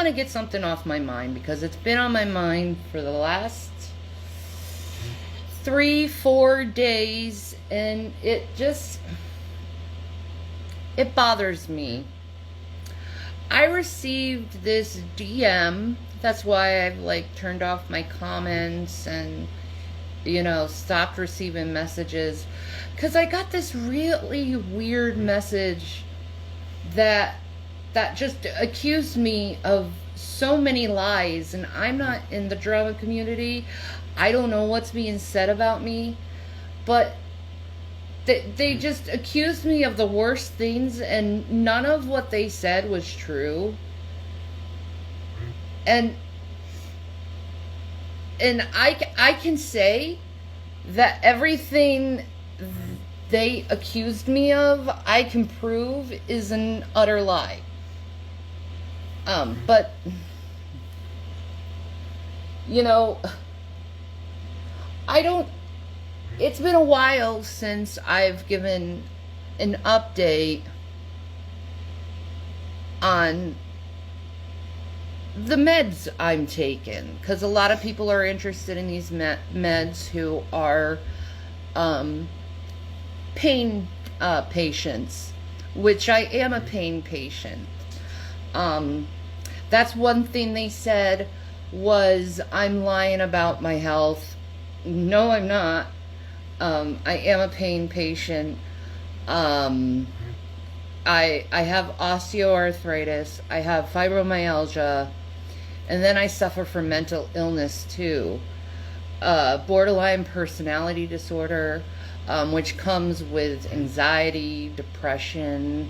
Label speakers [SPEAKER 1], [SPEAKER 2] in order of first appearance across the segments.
[SPEAKER 1] want to get something off my mind because it's been on my mind for the last 3-4 days, and it bothers me. I received this DM. That's why I've like turned off my comments and, you know, stopped receiving messages, because I got this really weird message that just accused me of so many lies, and I'm not in the drama community. I don't know what's being said about me, but they just accused me of the worst things, and none of what they said was true. And I can say that everything they accused me of, I can prove is an utter lie. But, you know, it's been a while since I've given an update on the meds I'm taking, because a lot of people are interested in these meds who are pain patients, which I am a pain patient. That's one thing they said was I'm lying about my health. No, I'm not. I am a pain patient. I have osteoarthritis. I have fibromyalgia. And then I suffer from mental illness too. Borderline personality disorder, which comes with anxiety, depression.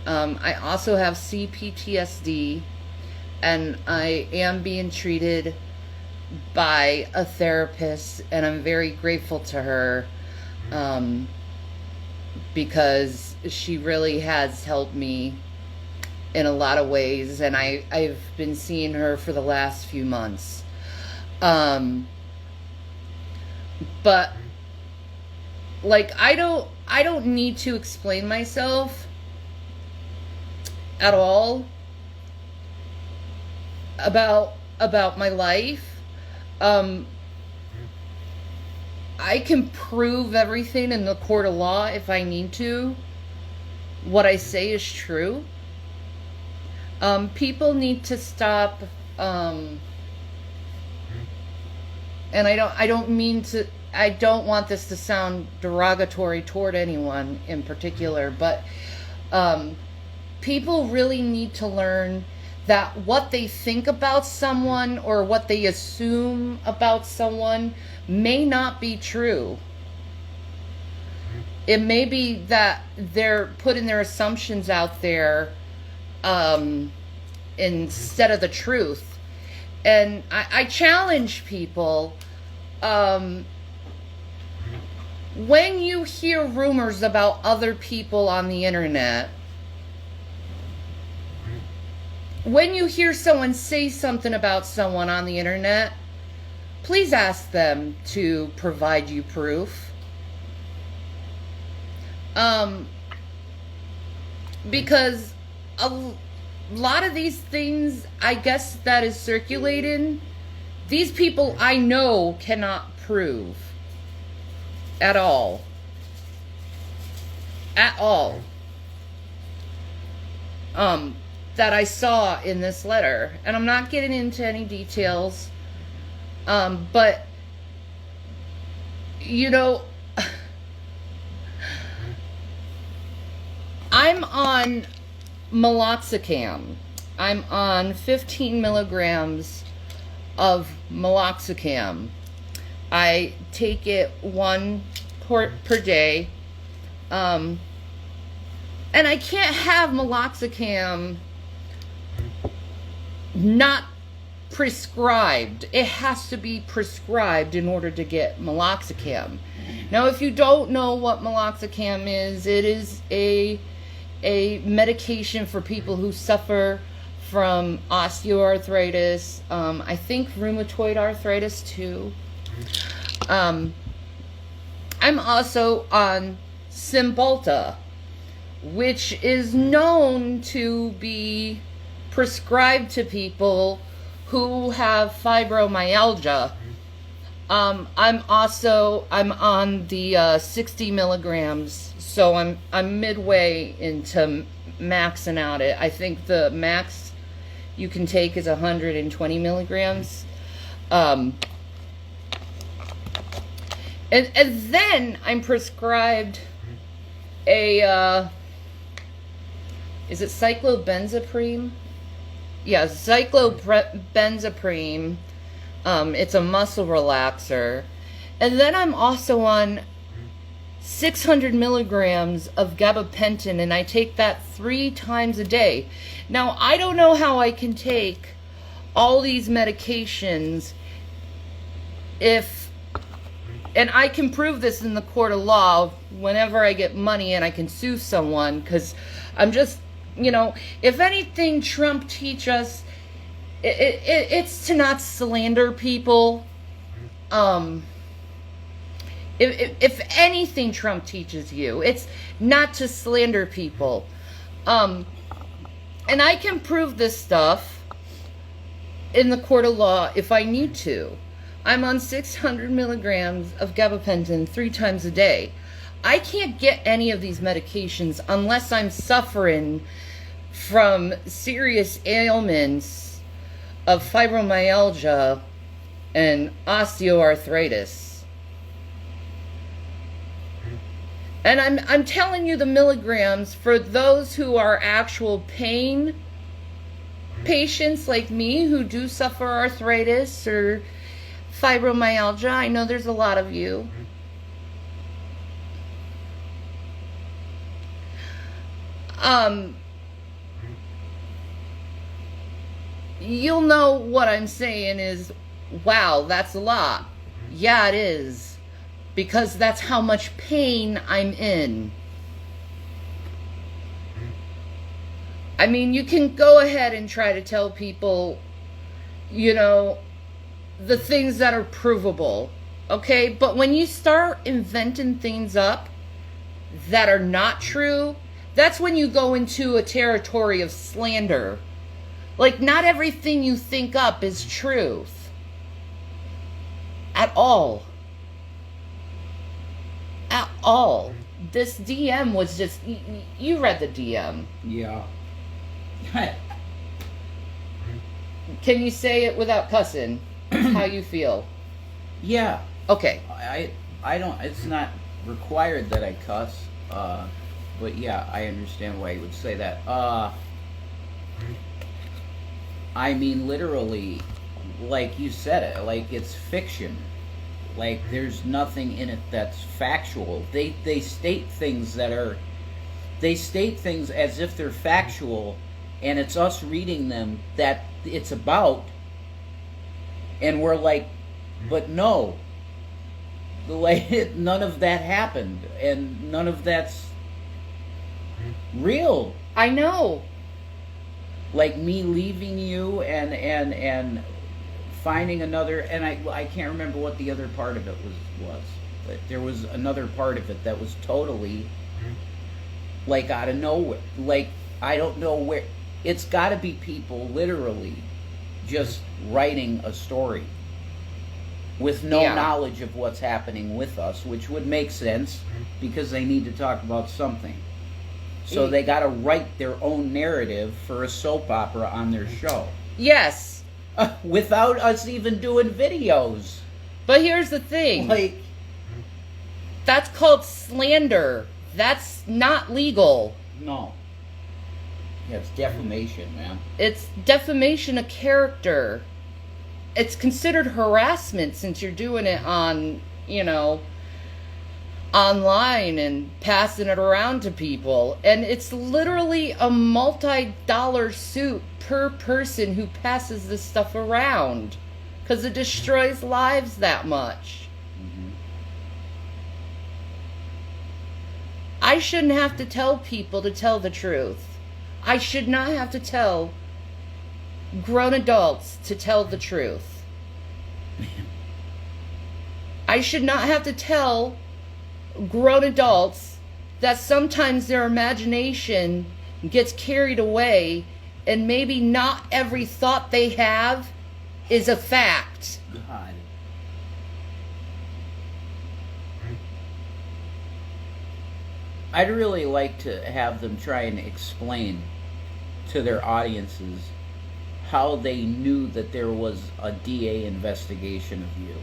[SPEAKER 1] I also have CPTSD, and I am being treated by a therapist, and I'm very grateful to her, because she really has helped me in a lot of ways, and I've been seeing her for the last few months. But like I don't need to explain myself at all about my life. I can prove everything in the court of law if I need to. What I say is true. People need to stop, and I don't want this to sound derogatory toward anyone in particular, but people really need to learn that what they think about someone or what they assume about someone may not be true. It may be that they're putting their assumptions out there instead of the truth. And I challenge people, when you hear rumors about other people on the internet, when you hear someone say something about someone on the internet, please ask them to provide you proof. Because a lot of these things, I guess, that is circulating, these people I know cannot prove at all. At all. That I saw in this letter. And I'm not getting into any details. But, you know, I'm on meloxicam. I'm on 15 milligrams of meloxicam. I take it one per day. And I can't have meloxicam not prescribed. It has to be prescribed in order to get meloxicam. Now, if you don't know what meloxicam is, it is a medication for people who suffer from osteoarthritis, I think rheumatoid arthritis too. I'm also on Cymbalta, which is known to be prescribed to people who have fibromyalgia. I'm on the 60 milligrams, so I'm midway into maxing out it. I think the max you can take is 120 milligrams. And then I'm prescribed a, is it cyclobenzaprine? Yeah, cyclobenzaprine. It's a muscle relaxer. And then I'm also on 600 milligrams of gabapentin, and I take that 3 times a day. Now, I don't know how I can take all these medications and I can prove this in the court of law whenever I get money and I can sue someone, because I'm just, if anything Trump teach us, it's to not slander people. If anything Trump teaches you, it's not to slander people. And I can prove this stuff in the court of law if I need to. I'm on 600 milligrams of gabapentin 3 times a day. I can't get any of these medications unless I'm suffering from serious ailments of fibromyalgia and osteoarthritis. And I'm telling you the milligrams for those who are actual pain patients like me who do suffer arthritis or fibromyalgia. I know there's a lot of you. You'll know what I'm saying is, wow, that's a lot. Yeah, it is. Because that's how much pain I'm in. I mean, you can go ahead and try to tell people, the things that are provable, okay? But when you start inventing things up that are not true, that's when you go into a territory of slander. Like, not everything you think up is truth. At all. At all. This DM was just, you read the DM.
[SPEAKER 2] Yeah.
[SPEAKER 1] Can you say it without cussing? How you feel?
[SPEAKER 2] Yeah.
[SPEAKER 1] Okay.
[SPEAKER 2] I don't, it's not required that I cuss, but yeah, I understand why you would say that. I mean, literally, like you said it, like it's fiction. Like, there's nothing in it that's factual. They state things as if they're factual, and it's us reading them that it's about, and we're like, but no. Like, none of that happened, and none of that's real.
[SPEAKER 1] I know.
[SPEAKER 2] Like me leaving you and finding another, and I can't remember what the other part of it was, but there was another part of it that was totally like out of nowhere. Like, I don't know where. It's got to be people literally just writing a story with no knowledge of what's happening with us, which would make sense because they need to talk about something. So they got to write their own narrative for a soap opera on their show.
[SPEAKER 1] Yes.
[SPEAKER 2] Without us even doing videos.
[SPEAKER 1] But here's the thing.
[SPEAKER 2] Like,
[SPEAKER 1] that's called slander. That's not legal.
[SPEAKER 2] No. Yeah, it's defamation, man.
[SPEAKER 1] It's defamation of character. It's considered harassment since you're doing it on, online and passing it around to people. And it's literally a multi-dollar suit per person who passes this stuff around, because it destroys lives that much. I shouldn't have to tell people to tell the truth. I should not have to tell grown adults to tell the truth. I should not have to tell grown adults that sometimes their imagination gets carried away And maybe not every thought they have is a fact.
[SPEAKER 2] God. I'd really like to have them try and explain to their audiences how they knew that there was a DA investigation of you.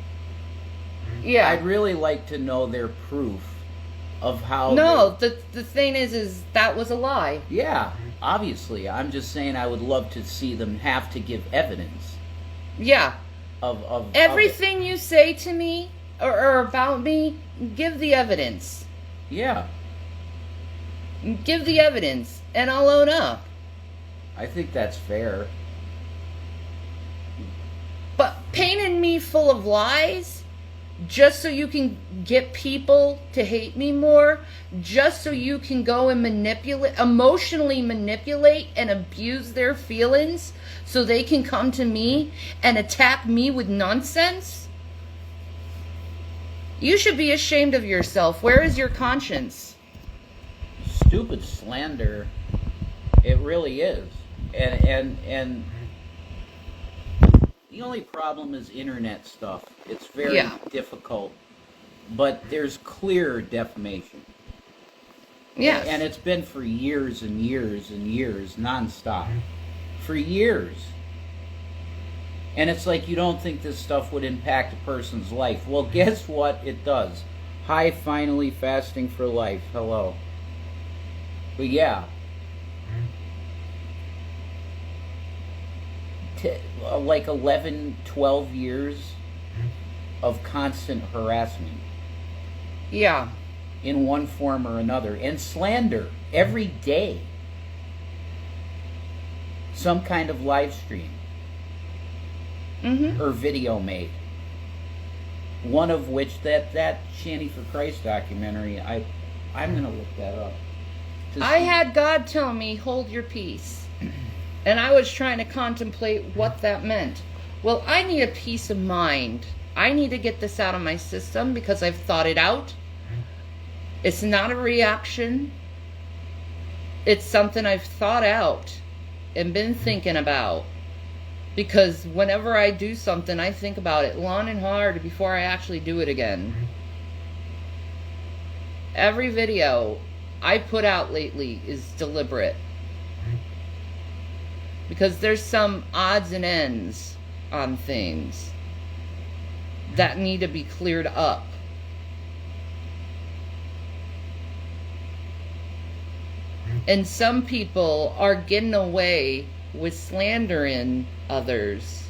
[SPEAKER 1] Yeah.
[SPEAKER 2] I'd really like to know their proof of how.
[SPEAKER 1] No, the thing is that was a lie.
[SPEAKER 2] Yeah, obviously. I'm just saying I would love to see them have to give evidence.
[SPEAKER 1] Yeah.
[SPEAKER 2] Of
[SPEAKER 1] everything you say to me or about me, give the evidence.
[SPEAKER 2] Yeah.
[SPEAKER 1] Give the evidence, and I'll own up.
[SPEAKER 2] I think that's fair.
[SPEAKER 1] But painting me full of lies, just so you can get people to hate me more, just so you can go and emotionally manipulate and abuse their feelings, so they can come to me and attack me with nonsense? You should be ashamed of yourself. Where is your conscience?
[SPEAKER 2] Stupid slander. It really is. And the only problem is internet stuff. It's very difficult. But there's clear defamation.
[SPEAKER 1] Yes.
[SPEAKER 2] And it's been for years and years and years, nonstop. For years. And it's like you don't think this stuff would impact a person's life. Well, guess what? It does. Hi, finally fasting for life. Hello. But yeah. Like 11, 12 years of constant harassment.
[SPEAKER 1] Yeah.
[SPEAKER 2] In one form or another. And slander every day. Some kind of live stream.
[SPEAKER 1] Mm-hmm.
[SPEAKER 2] Or video made. One of which, that Shanny for Christ documentary, I'm going to look that up.
[SPEAKER 1] I had God tell me, hold your peace. And I was trying to contemplate what that meant. Well, I need a peace of mind. I need to get this out of my system because I've thought it out. It's not a reaction. It's something I've thought out and been thinking about. Because whenever I do something, I think about it long and hard before I actually do it again. Every video I put out lately is deliberate. Because there's some odds and ends on things that need to be cleared up. And some people are getting away with slandering others.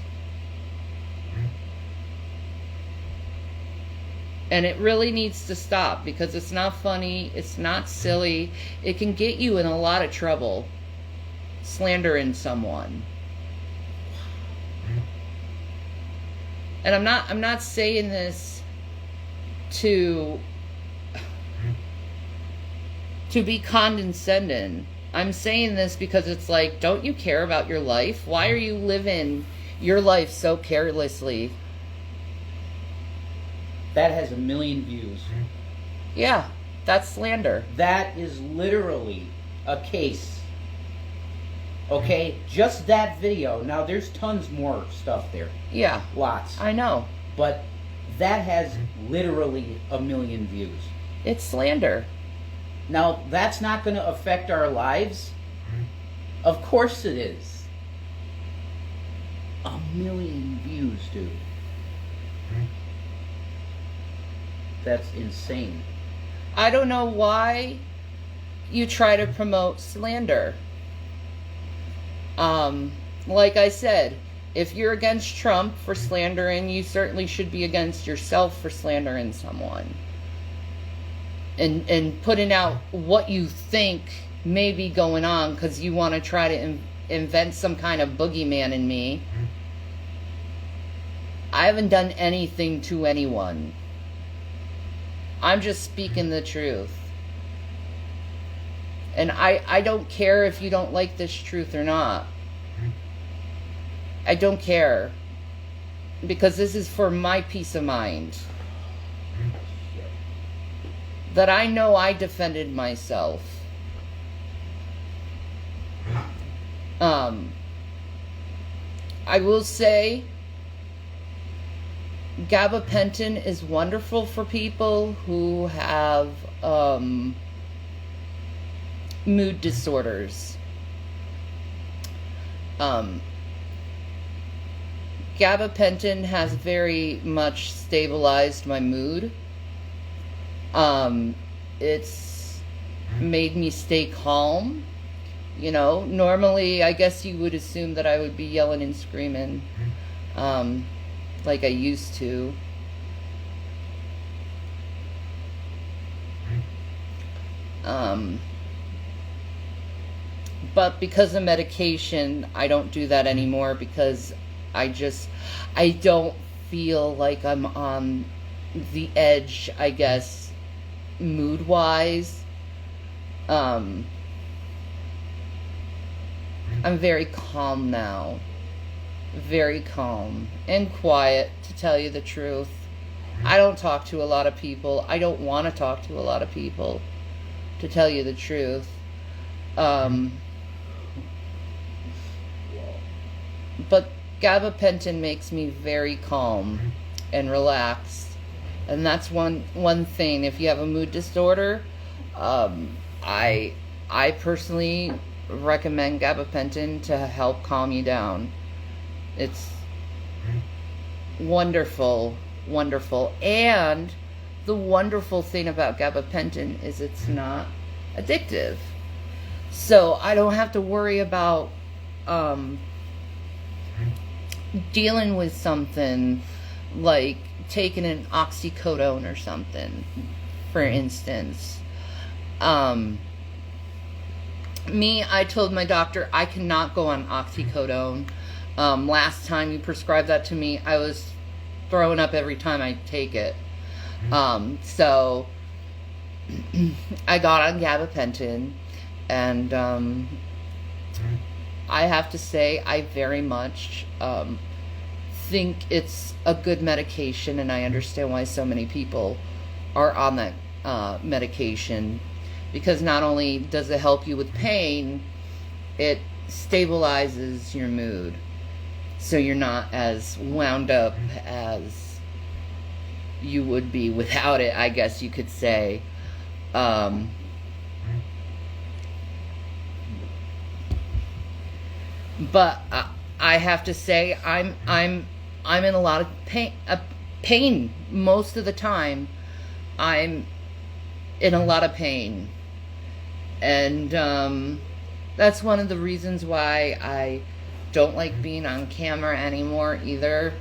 [SPEAKER 1] And it really needs to stop because it's not funny, it's not silly. It can get you in a lot of trouble. Slandering someone. And I'm not saying this to be condescending. I'm saying this because it's like, don't you care about your life? Why are you living your life so carelessly?
[SPEAKER 2] That has 1 million views.
[SPEAKER 1] Yeah, that's slander.
[SPEAKER 2] That is literally a case. Okay, just that video. Now, there's tons more stuff there.
[SPEAKER 1] Yeah.
[SPEAKER 2] Lots.
[SPEAKER 1] I know.
[SPEAKER 2] But that has literally 1 million views.
[SPEAKER 1] It's slander.
[SPEAKER 2] Now, that's not going to affect our lives? Of course it is. 1 million views, dude. That's insane.
[SPEAKER 1] I don't know why you try to promote slander. Like I said, if you're against Trump for slandering, you certainly should be against yourself for slandering someone. And putting out what you think may be going on because you want to try to invent some kind of boogeyman in me. I haven't done anything to anyone. I'm just speaking the truth. And I don't care if you don't like this truth or not. I don't care. Because this is for my peace of mind. That I know I defended myself. I will say gabapentin is wonderful for people who have mood disorders. Gabapentin has very much stabilized my mood. It's made me stay calm. You know, normally I guess you would assume that I would be yelling and screaming, like I used to. But because of medication, I don't do that anymore because I don't feel like I'm on the edge, I guess, mood-wise. I'm very calm now. Very calm and quiet, to tell you the truth. I don't talk to a lot of people. I don't want to talk to a lot of people, to tell you the truth. But gabapentin makes me very calm and relaxed. And that's one thing. If you have a mood disorder, I personally recommend gabapentin to help calm you down. It's wonderful, wonderful. And the wonderful thing about gabapentin is it's not addictive. So I don't have to worry about dealing with something like taking an oxycodone or something, for instance. I told my doctor I cannot go on oxycodone. Last time you prescribed that to me, I was throwing up every time I take it. So I got on gabapentin, and I have to say I very much think it's a good medication, and I understand why so many people are on that medication, because not only does it help you with pain, it stabilizes your mood, so you're not as wound up as you would be without it, I guess you could say. But I have to say I'm in a lot of pain most of the time. I'm in a lot of pain, and that's one of the reasons why I don't like being on camera anymore either.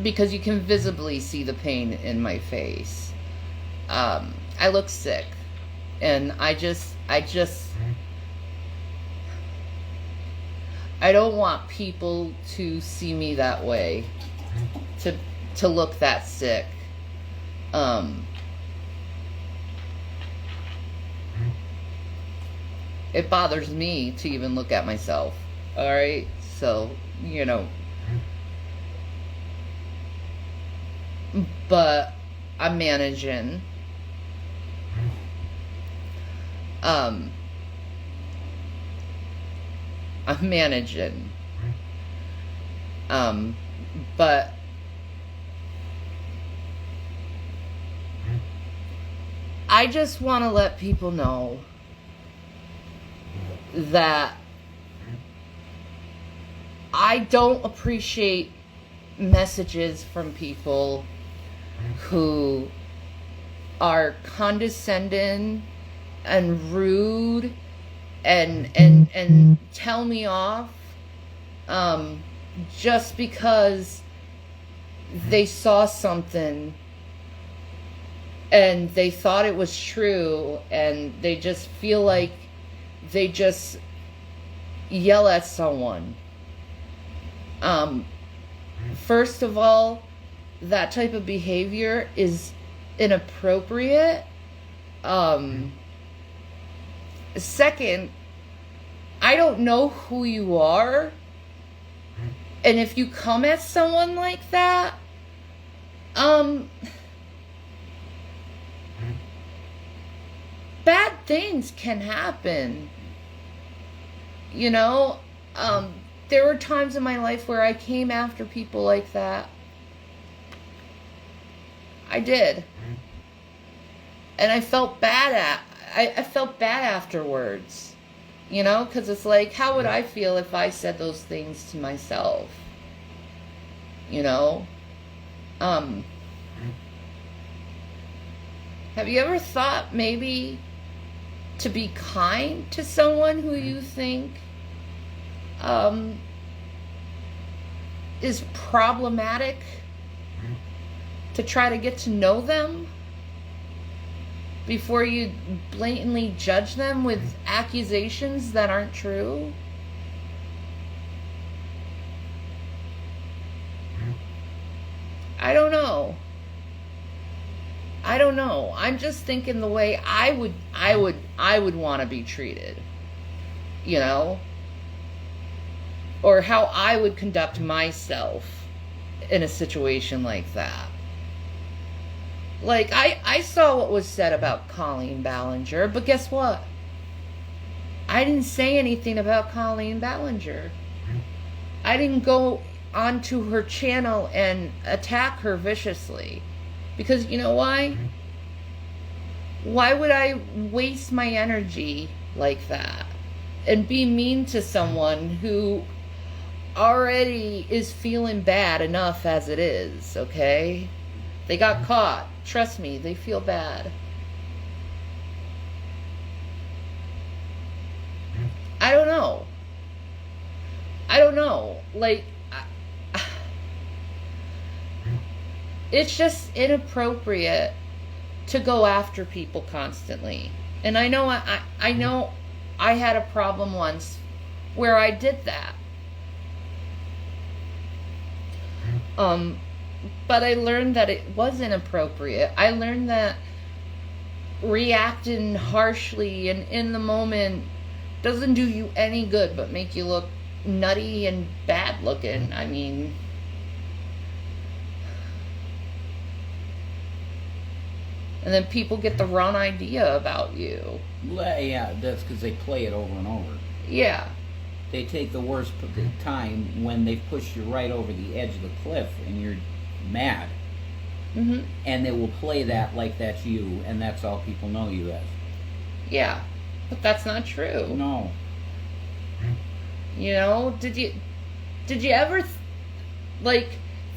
[SPEAKER 1] Because you can visibly see the pain in my face. I look sick, and I don't want people to see me that way, to look that sick. It bothers me to even look at myself. Alright? So, you know. But I'm managing. I'm managing. But I just want to let people know that I don't appreciate messages from people who are condescending and rude and tell me off just because they saw something and they thought it was true, and they just feel like they just yell at someone. First of all, that type of behavior is inappropriate. Second, I don't know who you are, and if you come at someone like that, bad things can happen. You know, there were times in my life where I came after people like that. I did. And I felt bad I felt bad afterwards. You know, because it's like, how would I feel if I said those things to myself? You know? Have you ever thought maybe to be kind to someone who you think is problematic? To try to get to know them before you blatantly judge them with accusations that aren't true? I don't know. I'm just thinking the way I would want to be treated, you know, or how I would conduct myself in a situation like that. Like, I saw what was said about Colleen Ballinger, but guess what? I didn't say anything about Colleen Ballinger. I didn't go onto her channel and attack her viciously. Because you know why? Why would I waste my energy like that and be mean to someone who already is feeling bad enough as it is, okay? They got caught. Trust me, they feel bad. I don't know. Like, it's just inappropriate to go after people constantly. And I know I had a problem once where I did that. But I learned that it wasn't appropriate. I learned that reacting harshly and in the moment doesn't do you any good but make you look nutty and bad looking. I mean, and then people get the wrong idea about you.
[SPEAKER 2] Yeah, that's because they play it over and over.
[SPEAKER 1] Yeah.
[SPEAKER 2] They take the worst time when they've pushed you right over the edge of the cliff and you're mad.
[SPEAKER 1] Mm-hmm.
[SPEAKER 2] And they will play that like that's you, and that's all people know you as.
[SPEAKER 1] Yeah, but that's not true.
[SPEAKER 2] No.
[SPEAKER 1] You know, did you ever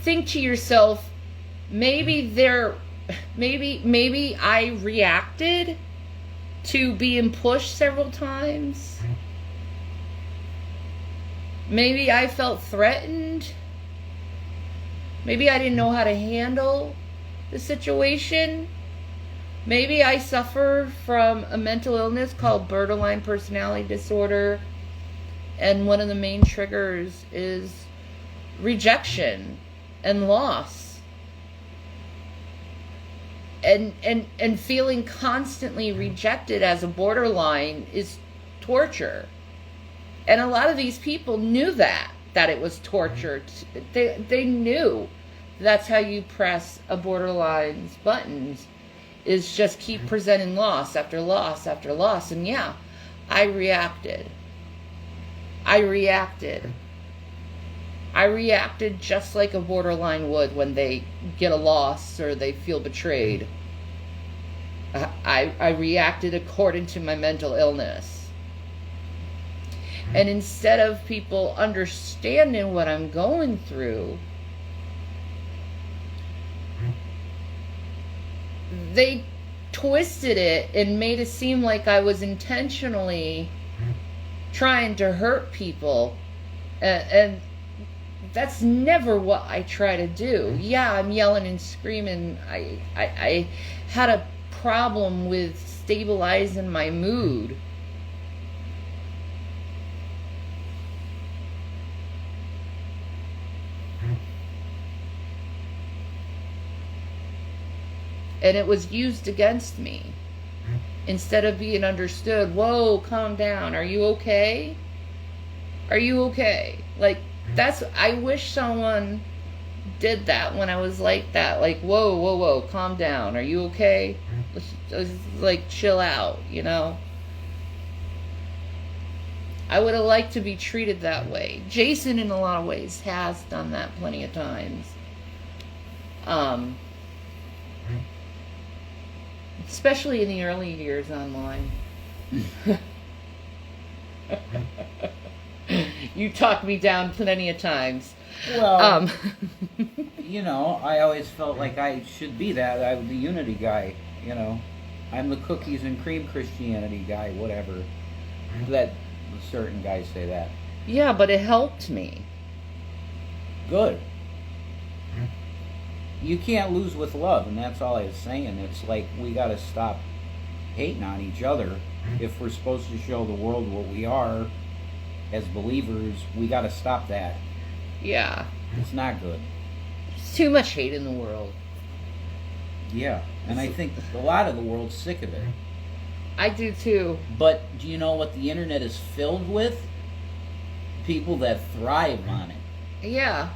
[SPEAKER 1] think to yourself, maybe I reacted to being pushed several times? Maybe I felt threatened. Maybe I didn't know how to handle the situation. Maybe I suffer from a mental illness called borderline personality disorder. And one of the main triggers is rejection and loss. And feeling constantly rejected as a borderline is torture. And a lot of these people knew that it was torture. They knew that's how you press a borderline's buttons, is just keep presenting loss after loss after loss. And yeah, I reacted just like a borderline would when they get a loss or they feel betrayed. I reacted according to my mental illness. And instead of people understanding what I'm going through, they twisted it and made it seem like I was intentionally trying to hurt people. And that's never what I try to do. Yeah, I'm yelling and screaming. I had a problem with stabilizing my mood. And it was used against me. Instead of being understood, whoa, calm down. Are you okay? Are you okay? Like, I wish someone did that when I was like that. Like, whoa, calm down. Are you okay? Let's like chill out, you know. I would have liked to be treated that way. Jason, in a lot of ways, has done that plenty of times. Especially in the early years online. You talked me down plenty of times.
[SPEAKER 2] Well, you know, I always felt like I should be that. I'm the unity guy, you know. I'm the cookies and cream Christianity guy, whatever. That certain guys say that.
[SPEAKER 1] Yeah, but it helped me.
[SPEAKER 2] Good. You can't lose with love, and that's all I was saying. It's like we got to stop hating on each other. If we're supposed to show the world what we are as believers, we got to stop that.
[SPEAKER 1] Yeah.
[SPEAKER 2] It's not good.
[SPEAKER 1] There's too much hate in the world.
[SPEAKER 2] Yeah, and I think a lot of the world's sick of it.
[SPEAKER 1] I do too.
[SPEAKER 2] But do you know what the internet is filled with? People that thrive on it.
[SPEAKER 1] Yeah.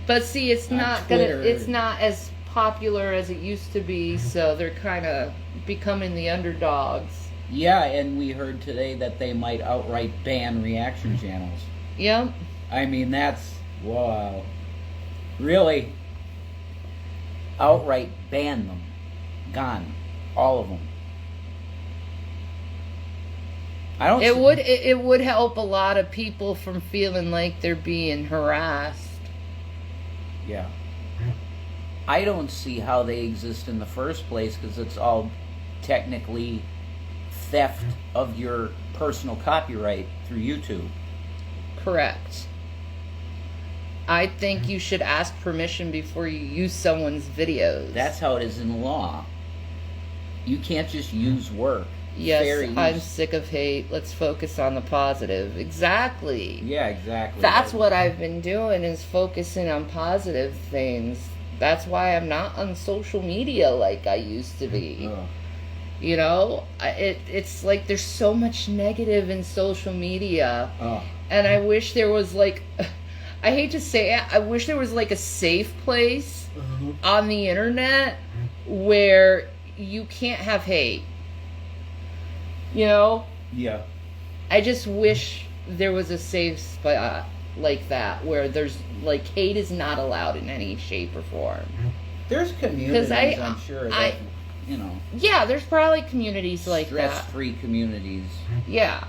[SPEAKER 1] But see, it's
[SPEAKER 2] On
[SPEAKER 1] not
[SPEAKER 2] Twitter.
[SPEAKER 1] it's not as popular as it used to be, so they're kind of becoming the underdogs.
[SPEAKER 2] Yeah, and we heard today that they might outright ban reaction channels.
[SPEAKER 1] Yep.
[SPEAKER 2] I mean, that's, wow. Really? Outright ban them. Gone. All of them. I don't
[SPEAKER 1] It would help a lot of people from feeling like they're being harassed.
[SPEAKER 2] Yeah. I don't see how they exist in the first place, because it's all technically theft of your personal copyright through YouTube.
[SPEAKER 1] Correct. I think you should ask permission before you use someone's videos.
[SPEAKER 2] That's how it is in law. You can't just use work.
[SPEAKER 1] Yes, I'm sick of hate. Let's focus on the positive. Exactly.
[SPEAKER 2] Yeah, exactly.
[SPEAKER 1] That's what I've been doing, is focusing on positive things. That's why I'm not on social media like I used to be.
[SPEAKER 2] Ugh.
[SPEAKER 1] You know, it's like there's so much negative in social media.
[SPEAKER 2] Ugh.
[SPEAKER 1] And I wish there was like, I hate to say it, I wish there was like a safe place on the internet where you can't have hate. You know?
[SPEAKER 2] Yeah.
[SPEAKER 1] I just wish there was a safe spot like that where there's like hate is not allowed in any shape or form.
[SPEAKER 2] There's communities, I'm sure, that, you know.
[SPEAKER 1] Yeah, there's probably communities like that.
[SPEAKER 2] Stress-free communities.
[SPEAKER 1] Yeah.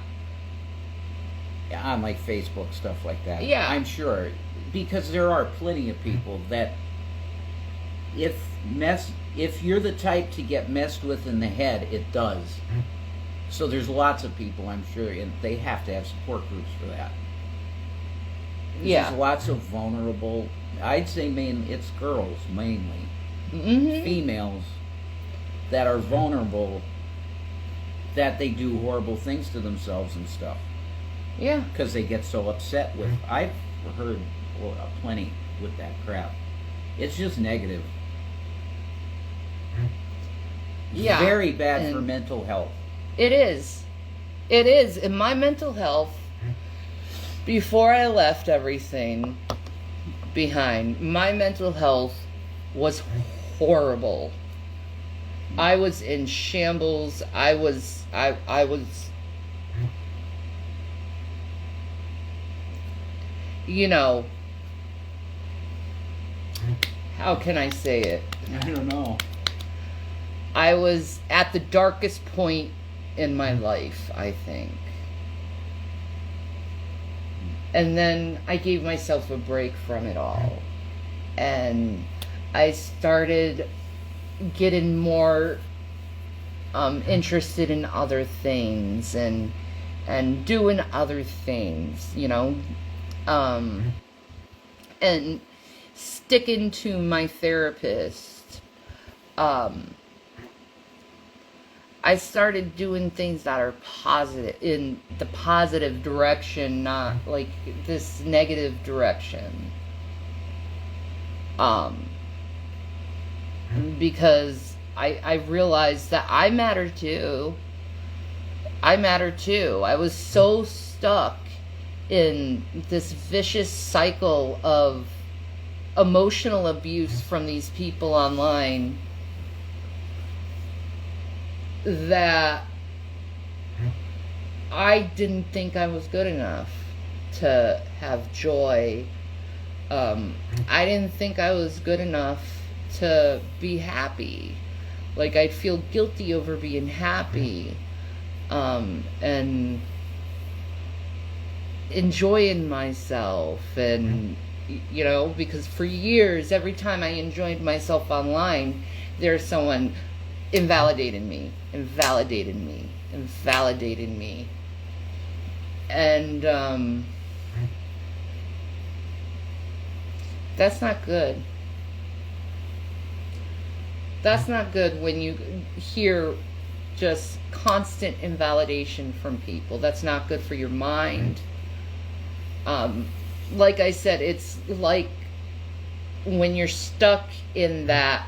[SPEAKER 2] On like Facebook, stuff like that.
[SPEAKER 1] Yeah.
[SPEAKER 2] I'm sure. Because there are plenty of people that if you're the type to get messed with in the head, it does. So there's lots of people, I'm sure, and they have to have support groups for that.
[SPEAKER 1] Yeah.
[SPEAKER 2] There's lots of vulnerable, I'd say it's girls mainly, females that are vulnerable, that they do horrible things to themselves and stuff.
[SPEAKER 1] Yeah.
[SPEAKER 2] Because they get so upset with, I've heard plenty with that crap. It's just negative.
[SPEAKER 1] Yeah.
[SPEAKER 2] Very bad for mental health.
[SPEAKER 1] It is. It is. And my mental health, before I left everything behind, my mental health was horrible. I was in shambles. I was you know, how can I say it?
[SPEAKER 2] I don't know.
[SPEAKER 1] I was at the darkest point in my life, I think. And then I gave myself a break from it all. And I started getting more interested in other things and doing other things, you know. And sticking to my therapist. I started doing things that are positive, in the positive direction, not like this negative direction. Because I realized that I matter too. I matter too. I was so stuck in this vicious cycle of emotional abuse from these people online that I didn't think I was good enough to have joy. I didn't think I was good enough to be happy. Like, I'd feel guilty over being happy, and enjoying myself. And, you know, because for years, every time I enjoyed myself online, there's someone invalidating me. And that's not good. That's not good when you hear just constant invalidation from people. That's not good for your mind. Like I said, it's like when you're stuck in that,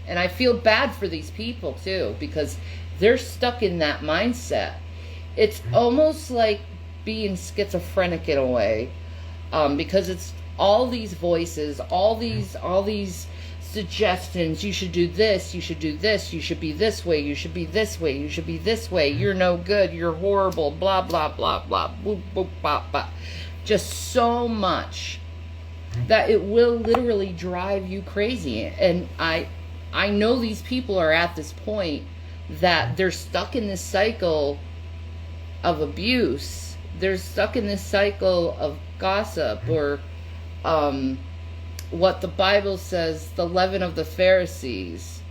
[SPEAKER 1] and I feel bad for these people too, because they're stuck in that mindset. It's almost like being schizophrenic in a way, because it's all these voices, all these suggestions. You should do this, you should do this, you should be this way, you should be this way, you should be this way, you're no good, you're horrible, blah blah blah blah, boop boop blah blah. Just so much that it will literally drive you crazy. And I know these people are at this point that they're stuck in this cycle of abuse. They're stuck in this cycle of gossip, or what the Bible says, the leaven of the Pharisees,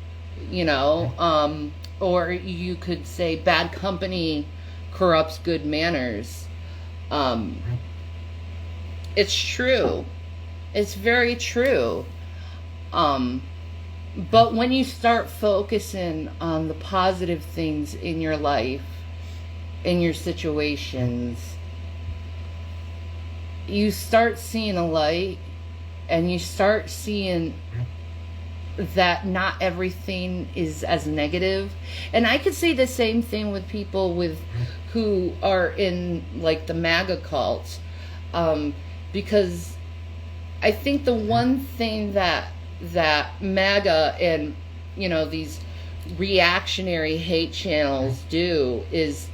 [SPEAKER 1] you know, or you could say bad company corrupts good manners. It's true. It's very true. But when you start focusing on the positive things in your life, in your situations, you start seeing a light, and you start seeing that not everything is as negative. And I could say the same thing with people who are in like the MAGA cult, because I think the one thing that MAGA and, you know, these reactionary hate channels do is,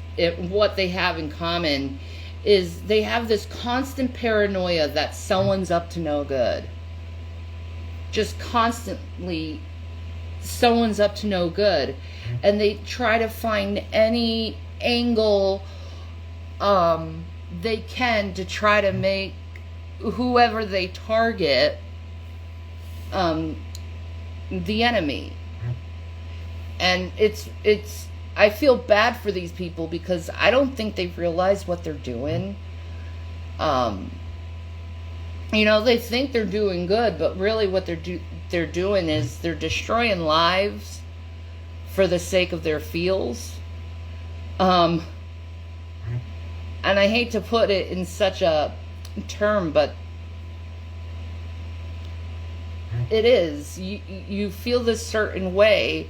[SPEAKER 1] what they have in common is they have this constant paranoia that someone's up to no good. Just constantly, someone's up to no good. And they try to find any angle they can to try to make whoever they target the enemy. And it's I feel bad for these people, because I don't think they've realized what they're doing. You know, they think they're doing good, but really what they're doing is they're destroying lives for the sake of their feels. And I hate to put it in such a term, but it is. You feel this certain way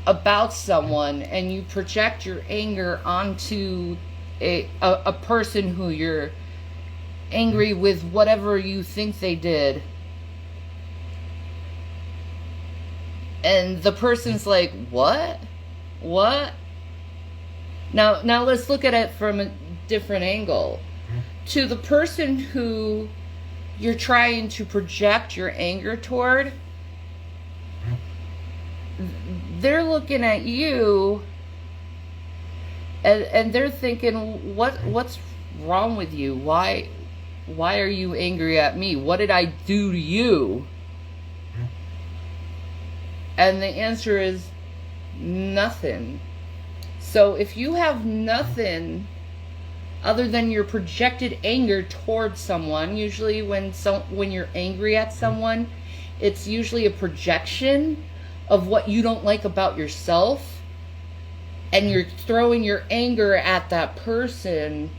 [SPEAKER 1] about someone, and you project your anger onto a person who you're angry with, whatever you think they did. And the person's like, what? Now let's look at it from a different angle. To the person who you're trying to project your anger toward, they're looking at you and they're thinking, what's wrong with you? Why are you angry at me? What did I do to you? And the answer is nothing. So if you have nothing other than your projected anger towards someone, usually when you're angry at someone, it's usually a projection of what you don't like about yourself, and you're throwing your anger at that person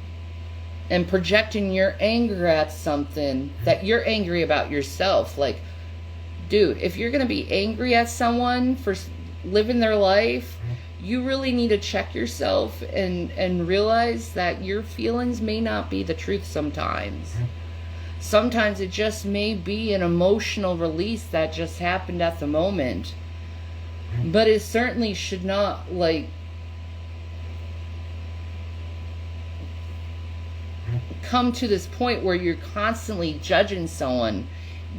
[SPEAKER 1] and projecting your anger at something that you're angry about yourself. Like, dude, if you're going to be angry at someone for living their life, you really need to check yourself and realize that your feelings may not be the truth sometimes. Sometimes it just may be an emotional release that just happened at the moment. But it certainly should not, like, come to this point where you're constantly judging someone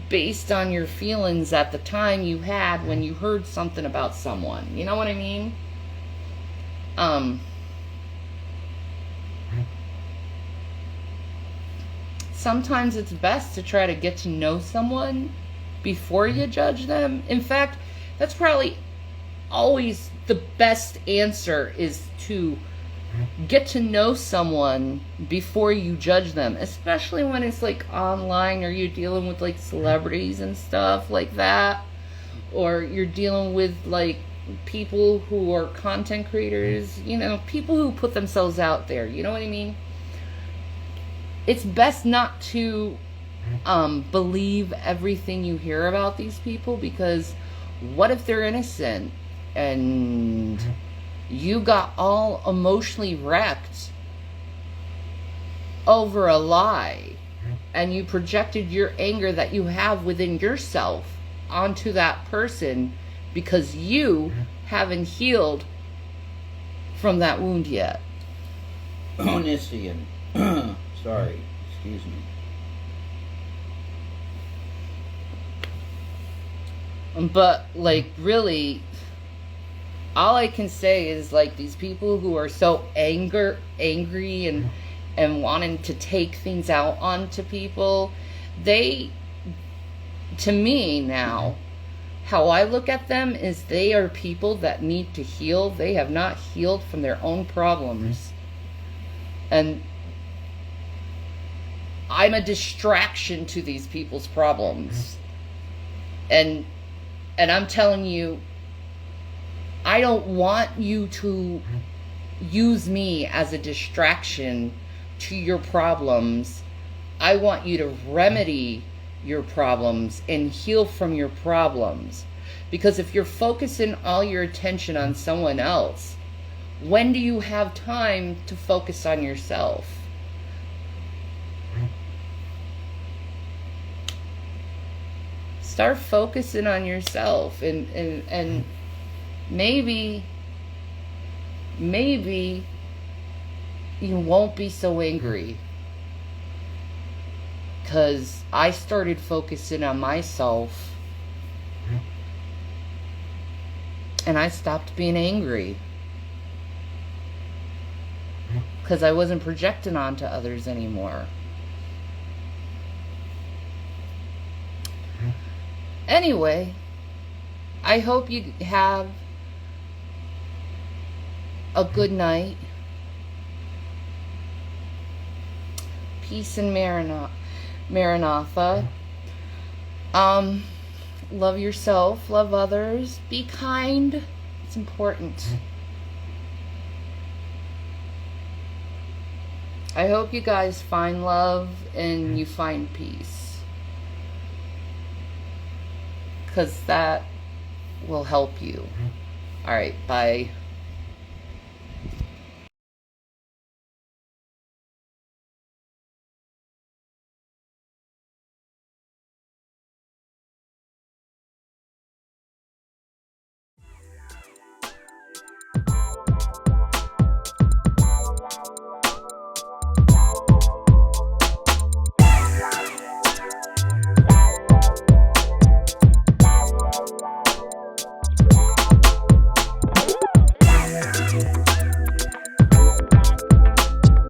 [SPEAKER 1] based on your feelings at the time you had when you heard something about someone. You know what I mean? Sometimes it's best to try to get to know someone before you judge them. In fact, that's probably always the best answer, is to get to know someone before you judge them, especially when it's like online, or you're dealing with like celebrities and stuff like that, or you're dealing with like people who are content creators, you know, people who put themselves out there, you know what I mean? It's best not to believe everything you hear about these people, because what if they're innocent and you got all emotionally wrecked over a lie, and you projected your anger that you have within yourself onto that person because you haven't healed from that wound yet.
[SPEAKER 2] Onision. Sorry, excuse me.
[SPEAKER 1] But, like, really, all I can say is, like, these people who are so angry and wanting to take things out onto people, they, to me now, how I look at them is they are people that need to heal. They have not healed from their own problems. And I'm a distraction to these people's problems. And I'm telling you, I don't want you to use me as a distraction to your problems. I want you to remedy your problems and heal from your problems. Because if you're focusing all your attention on someone else, when do you have time to focus on yourself? Start focusing on yourself, and maybe you won't be so angry. Because I started focusing on myself, and I stopped being angry. Because I wasn't projecting onto others anymore. Anyway, I hope you have a good night. Peace and Maranatha. Love yourself, love others, be kind. It's important. I hope you guys find love and you find peace. Because that will help you. Alright, bye.